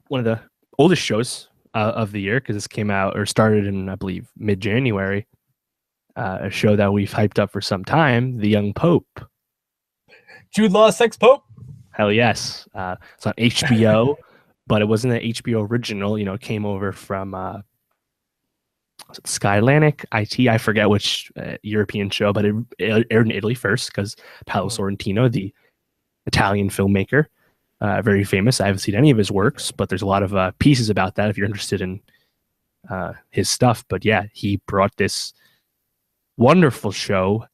one of the oldest shows of the year because this came out or started in, I believe, mid-January. A show that we've hyped up for some time, The Young Pope. Jude Law, Sex Pope. Hell yes. It's on HBO, but it wasn't an HBO original. You know, it came over from Skylandic IT. I forget which European show, but it aired in Italy first because Paolo Sorrentino, the Italian filmmaker, very famous. I haven't seen any of his works, but there's a lot of pieces about that if you're interested in his stuff. But yeah, he brought this wonderful show,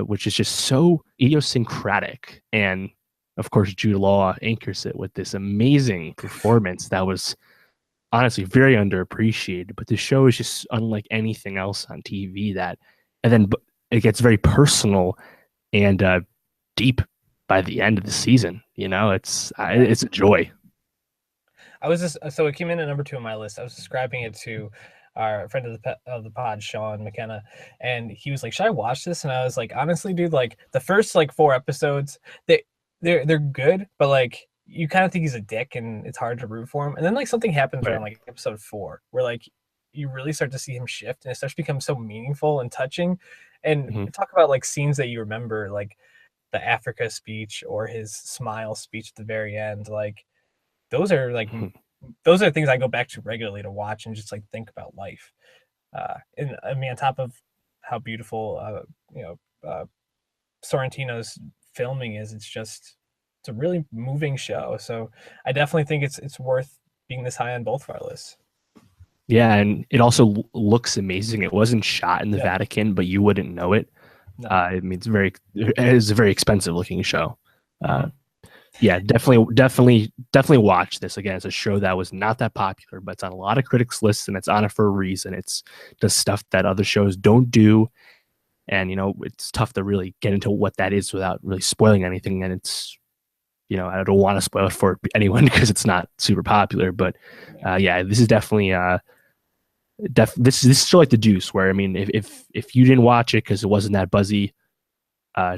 which is just so idiosyncratic. And of course, Jude Law anchors it with this amazing performance that was honestly very underappreciated. But the show is just unlike anything else on TV. And then it gets very personal and deep by the end of the season. You know, it's a joy. So it came in at number 2 on my list. I was describing it to our friend of the pod, Sean McKenna, and he was like, "Should I watch this?" And I was like, "Honestly, dude, like the first 4 episodes, they're good, but like you kind of think he's a dick and it's hard to root for him. And then something happens around episode 4 where you really start to see him shift and it starts to become so meaningful and touching. And talk about scenes that you remember, like the Africa speech or his smile speech at the very end. Those are those are things I go back to regularly to watch and just think about life. And I mean, on top of how beautiful, Sorrentino's filming is, it's a really moving show. So I definitely think it's worth being this high on both of our lists. Yeah, and it also looks amazing. It wasn't shot in the Vatican, but you wouldn't know it. No. I mean, it's a very expensive looking show. Yeah, definitely watch this. Again, it's a show that was not that popular, but it's on a lot of critics' lists, and it's on it for a reason. It's does stuff that other shows don't do, and it's tough to really get into what that is without really spoiling anything. And it's, I don't want to spoil it for anyone because it's not super popular. But yeah, this is definitely this is still like The Deuce, where I mean, if you didn't watch it because it wasn't that buzzy,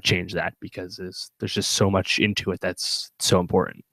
change that because there's just so much into it that's so important.